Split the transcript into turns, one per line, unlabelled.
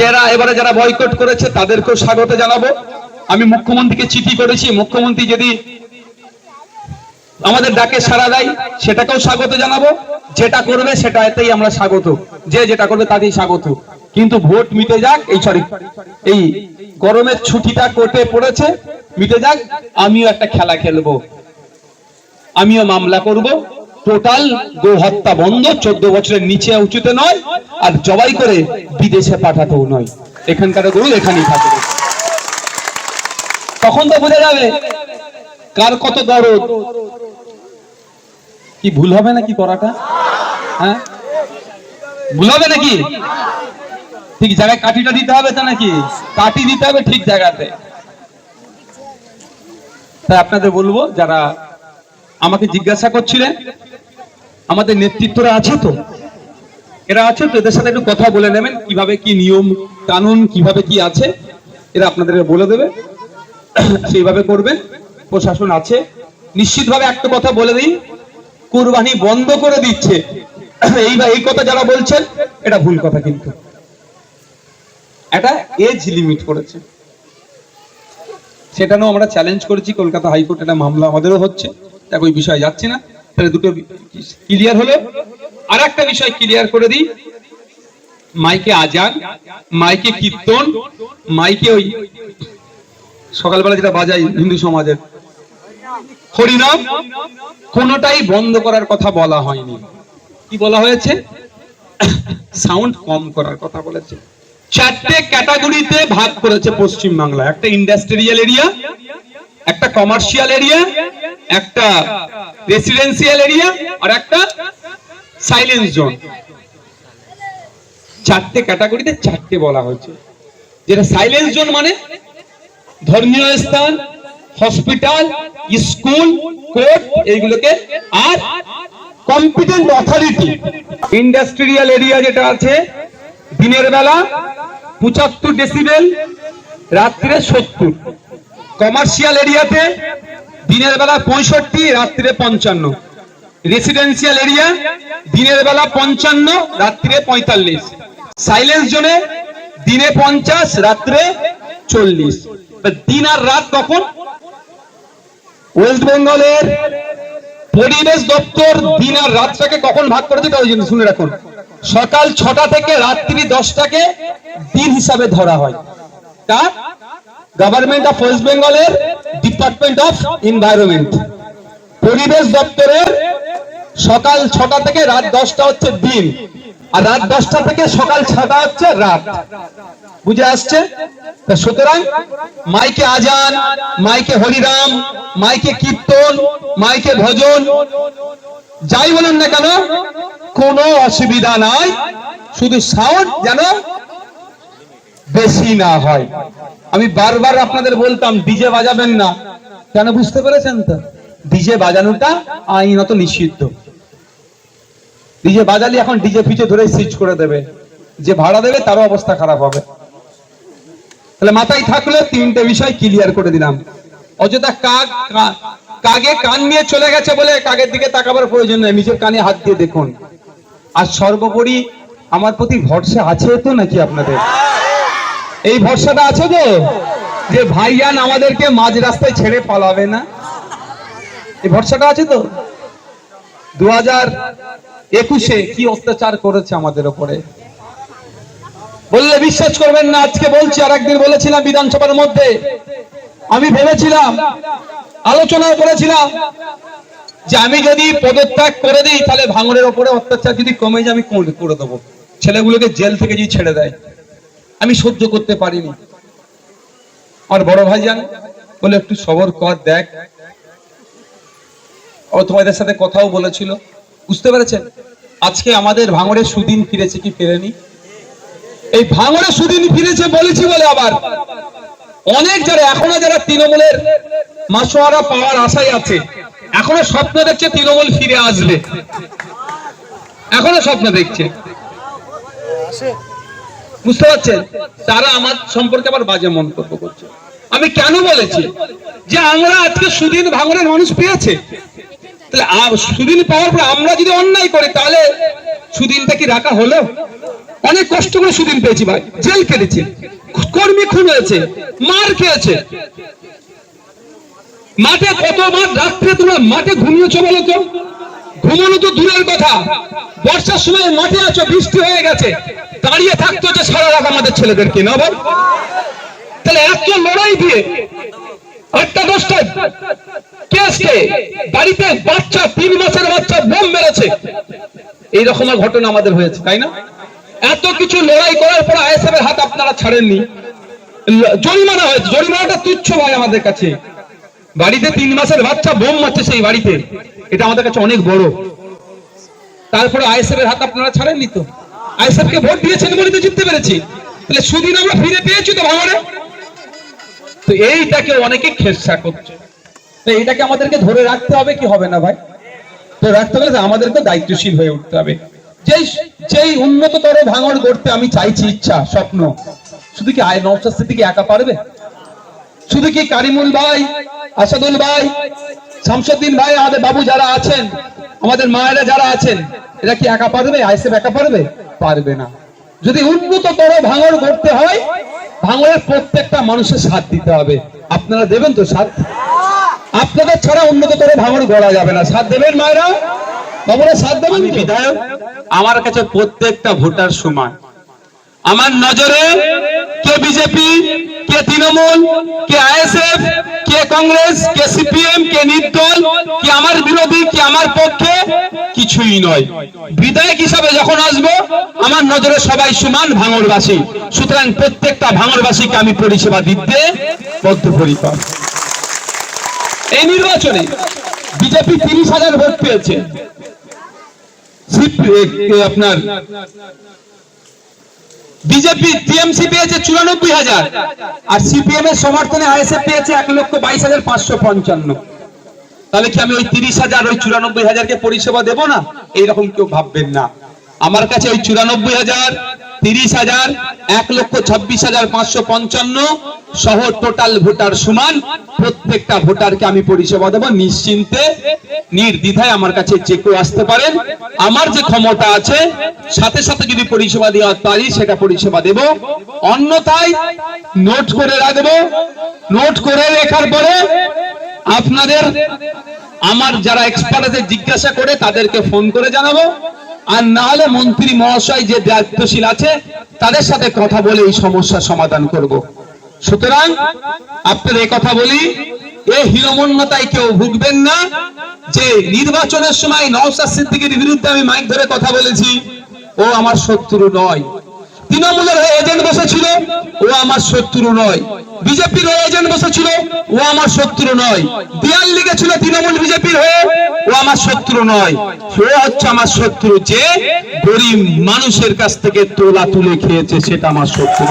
যারা বয়কট করেছে তাদেরকেও স্বাগত জানাবো। আমি মুখ্যমন্ত্রীকে চিঠি করেছি, মুখ্যমন্ত্রী যদি আমাদের ডাকে সাড়া দেয় সেটাকেও স্বাগত জানাবো। যেটা করবে সেটাতেই আমরা স্বাগত, যেটা করবে তাতেই স্বাগত। কিন্তু ভোট মিটে যাক, এই গরমের ছুটিটা কোর্টে পড়েছে, মিটে যাক। আমিও একটা খেলা খেলবো, আমিও মামলা করব। টোটাল গো হত্যা বন্ধ, 14 বছরের নিচে উচিত নয়, আর জবাই করে বিদেশে পাঠাতেও নয়। এখানকার গরু এখানেই থাকবে। তখন তো বোঝা যাবে কার কত দরদ। কি ভুল হবে নাকি করাটা? হ্যাঁ, ভুল হবে নাকি? ঠিক জায়গায় কাঠিটা দিতে হবে তো নাকি? কাঠি দিতে হবে ঠিক জায়গাতে। তাই আপনাদের বলবো, যারা আমাকে জিজ্ঞাসা করছিলেন, আমাদের নেতৃত্বরা আছে তো, এরা আছে তো, এদের সাথে একটু কথা বলে নেবেন, কিভাবে কি নিয়ম কানুন কিভাবে কি আছে, এরা আপনাদেরকে বলে দেবে, সেইভাবে করবেন। প্রশাসন আছে নিশ্চিতভাবে। একটা কথা বলে দিই, কুরবানি বন্ধ করে দিচ্ছে এই কথা যারা বলছেন, এটা ভুল কথা। কিন্তু এটা এজ লিমিট করেছে, সেটা নিয়েও আমরা চ্যালেঞ্জ করেছি কলকাতা হাইকোর্টে, একটা মামলা আমাদেরও হচ্ছে। দেখো ওই বিষয়ে যাচ্ছি না, তাহলে দুটো ক্লিয়ার হলো। আর একটা বিষয় ক্লিয়ার করে দিই, মাইকে আজান, মাইকে কীর্তন, মাইকে ওই সকালবেলা যেটা বাজাই হিন্দু সমাজের হরিনাম, কোনটাই বন্ধ করার কথা বলা হয়নি। কি বলা হয়েছে? সাউন্ড কম করার কথা বলেছে। 4টে ক্যাটাগরিতে ভাগ করেছে পশ্চিম বাংলা। একটা ইন্ডাস্ট্রিয়াল এরিয়া, একটা কমার্শিয়াল এরিয়া, একটা রেসিডেন্সিয়াল এরিয়া, আর একটা সাইলেন্স জোন। 4টে ক্যাটাগরিতে 4টে বলা হয়েছে। যেটা সাইলেন্স জোন মানে ধর্মীয় স্থান, হসপিটাল, স্কুল, কোর্ট, এইগুলোকে। আর কম্পিটেন্ট অথরিটি, ইন্ডাস্ট্রিয়াল এরিয়া যেটা আছে, দিনের বেলা 75 ডেসিবেল, রাত্রে 70। কমার্শিয়াল এরিয়াতে দিনের বেলা 65, রাত্রে 55। রেসিডেন্সিয়াল এরিয়া দিনের বেলা 55, রাত্রে 45। সাইলেন্স জোনে দিনে 50, রাত্রে 40। দিন আর রাত কখন? ওয়েস্ট বেঙ্গলের পরিবেশ দপ্তর দিন আর রাতটাকে কখন ভাগ করেছে তাই জন্য শুনে রাখুন। সকাল 6টা থেকে রাত্রি 10টাকে দিন হিসাবে ধরা হয়। কার? গভর্নমেন্ট অফ ওয়েস্ট বেঙ্গলের ডিপার্টমেন্ট অফ এনভায়রনমেন্ট, পরিবেশ দপ্তরের সকাল 6টা থেকে রাত 10টা হচ্ছে দিন, আর রাত 10টা থেকে সকাল 6টা হচ্ছে রাত। বুঝে আসছে? সুতরাং মাইকে আজান, মাইকে হরিরাম, মাইকে কীর্তন, মাইকে ভজন, যাই বলুন না কেন কোনো অসুবিধা নাই, শুধু সাউন্ড যেন বেশি না হয়। আমি বারবার আপনাদের বলতাম ডিজে বাজাবেন না, কেন বুঝতে পেরেছেন তো? ডিজে বাজানোটা আইনত নিষিদ্ধ। ডিজে বাজালে এখন ডিজে পিছে ধরে সুইচ করে দেবে, যে ভাড়া দেবে তারও অবস্থা খারাপ হবে। তাহলে মাথায় থাকলে 3টে বিষয় ক্লিয়ার করে দিলাম। অযথা কাগে কান নিয়ে চলে গেছে বলে কাগের দিকে তাকাবার প্রয়োজন নেই, নিজের কানে হাত দিয়ে দেখুন। আর সর্বোপরি আমার প্রতি ভরসা আছে তো নাকি আপনাদের? এই ভরসাটা আছে তো যে ভাইজান আমাদেরকে মাঝ রাস্তায় ছেড়ে পালাবে না? এই ভরসাটা আছে তো? 2021-এ কি অত্যাচার করেছে আমাদের উপরে বললে বিশ্বাস করবেন না। আজকে বলছি, আর একদিন বলেছিলাম বিধানসভার মধ্যে, আমি ভেবেছিলাম, আলোচনা করেছিলাম যে আমি যদি পদত্যাগ করে দিই তাহলে ভাঙড়ের উপরে অত্যাচার যদি কমে যায় আমি করে দেবো, ছেলেগুলোকে জেল থেকে যদি ছেড়ে দেয়। আমি সহ্য করতে পারিনি। আমার বড় ভাইজান বলে একটু সবর কর, দেখ। ও তোমাদের সাথে কথাও বলেছিল, বুঝতে পেরেছেন? আজকে আমাদের ভাঙড়ে সুদিন ফিরেছে কি ফিরেনি? এই ভাঙড়ে সুদিন ফিরেছে বলেছি বলে আবার অনেক এখনো যারা তৃণমূলের মাসোয়ারা পাওয়ার আশায় আছে, এখনো স্বপ্ন দেখছে তৃণমূল ফিরে আসবে, এখনো স্বপ্ন দেখছে, বুঝতে পারছেন? তারা আমার সম্পর্কে আবার বাজে মন্তব্য করছে। আমি কেন বলেছি যে আমরা আজকে সুদিন ভাঙড়ের মানুষ পেয়েছে, তাহলে সুদিন পাওয়ার পর আমরা যদি অন্যায় করি তাহলে সুদিনটা কি রাখা হলো? অনেক কষ্ট করে সুদিন পেয়েছি ভাই, জেল কেটেছি, কর্মী খুন হয়েছে, মার খেয়েছে। মাঠে কত মাঠ রাত্রে তোমরা মাঠে ঘুমিয়েছো বলো তো? ঘুমানো তো দূরের কথা, বর্ষার সময় মাঠে আছো, বৃষ্টি হয়ে গেছে, দাঁড়িয়ে থাকতে হচ্ছে সারা রাত আমাদের ছেলেদেরকে, না বল? তাহলে এত লড়াই দিয়ে 8টা 10টা কেসকে বাড়িতে বাচ্চা 3 মাসের বাচ্চা বোম মেরেছে, এই রকমের ঘটনা আমাদের হয়েছে, তাই না? এত কিছু লড়াই করার পর আইএসএফ এর হাত আপনারা ছাড়েননি, জরিমানা হয়েছে, জরিমানাটা তুচ্ছ ভাই আমাদের কাছে। বাড়িতে 3 মাসের বাচ্চা বোম মারছে সেই বাড়িতে, এটা আমাদের কাছে অনেক বড়। তারপরে আইএসএফ এর হাত আপনারা ছাড়েননি তো, আইএসএফ কে ভোট দিয়েছেন বলে তো জিততে পেরেছি, তাহলে সুদিন আমরা ফিরে পেয়েছি তো ভাঙড়ে। তো এইটাকে অনেকে খেসা করছে, তো এইটাকে আমাদেরকে ধরে রাখতে হবে কি হবে না ভাই? তো রাখতে হলে আমাদেরকে দায়িত্বশীল হয়ে উঠতে হবে। যেই উন্নততর ভাঙড় গড়তে আমি চাইছি, ইচ্ছা স্বপ্ন, শুধু কি নওশাদ সিদ্দিকী একা পারবে? শুধু কি কারিমুল ভাই, আসাদুল ভাই, শামসুদ্দিন ভাই, আমাদের বাবু যারা আছেন, আমাদের মায়েরা যারা আছেন, এরা কি একা পারবে? আইএসএফ একা পারবে? পারবে না। যদি উন্নততর ভাঙড় গড়তে হয়, ভাঙড়ের প্রত্যেকটা মানুষের সাথ দিতে হবে। আপনারা দেবেন তো সাথ? আপনাদের ছাড়া উন্নততর ভাঙড় গড়া যাবে না, সাথ দেবেন মায়েরা, বাবুরা সাথ দেবেন? বিধায়ক আমার কাছে প্রত্যেকটা ভোটার সমান। আমার নজরে কে বিজেপি, কে তৃণমূল, কে আইএসএফ, কে কংগ্রেস, কে সিপিএম, কে নির্দল, কে আমার বিরোধী, কে আমার পক্ষে, কিছুই নয়। বিধায়ক হিসাবে যখন আসবো, আমার নজরে সবাই সমান ভাঙড়বাসী। সুতরাং প্রত্যেকটা ভাঙড়বাসীকে আমি পরিষেবা দিতে বদ্ধপরিকর। এই নির্বাচনে বিজেপি 30,000 ভোট পেয়েছে, আপনার বিজেপি টিএমসি পেয়েছে 94,000, আর সিপিএম এর সমর্থনে আইএসএফ পেয়েছে 1,22,555। তাহলে কি আমি ওই 30,000 ওই 94,000 কে পরিষেবা দেব না? এইরকম কেউ ভাববেন না। আমার কাছে ওই 94,000, 30,000, 1,26,555 সহ টোটাল ভোটার সমান। প্রত্যেকটা ভোটারকে আমি পরিষেবা দেব নিশ্চিন্তে, নির্দ্বিধায়। আমার কাছে যে কেউ আসতে পারেন, আমার যে ক্ষমতা আছে সাথে সাথে যদি পরিষেবা দেওয়া পারি সেটা পরিষেবা দেব। অন্যথায় নোট করে রাখবো, নোট করে রাখার পরে আপনাদের আমার যারা এক্সপার্ট আছে জিজ্ঞাসা করে তাদেরকে ফোন করে জানাবো, আর না হলে মন্ত্রী মহাশয় যে দায়িত্বশীল আছে তাদের সাথে কথা বলে এই সমস্যার সমাধান করব। সুতরাং আপনাদের এই কথা বলি, এই হীনমন্যতায় কেউ ভুগবেন না যে নির্বাচনের সময় নওশাদ সিদ্দিকীর বিরুদ্ধে আমি মাইক ধরে কথা বলেছি, ও আমার শত্রু নয়। তৃণমূলের হয়ে এজেন্ট বসেছিল, ও আমার শত্রু নয়। বিজেপির হয়ে এজেন্ট বসেছিল, ও আমার শত্রু নয়। দেয়াল লিখেছিল তৃণমূল বিজেপির হয়ে, ও আমার শত্রু নয়। সে হচ্ছে আমার শত্রু যে গরিব মানুষের কাছ থেকে তোলা তুলে খেয়েছে, সেটা আমার শত্রু।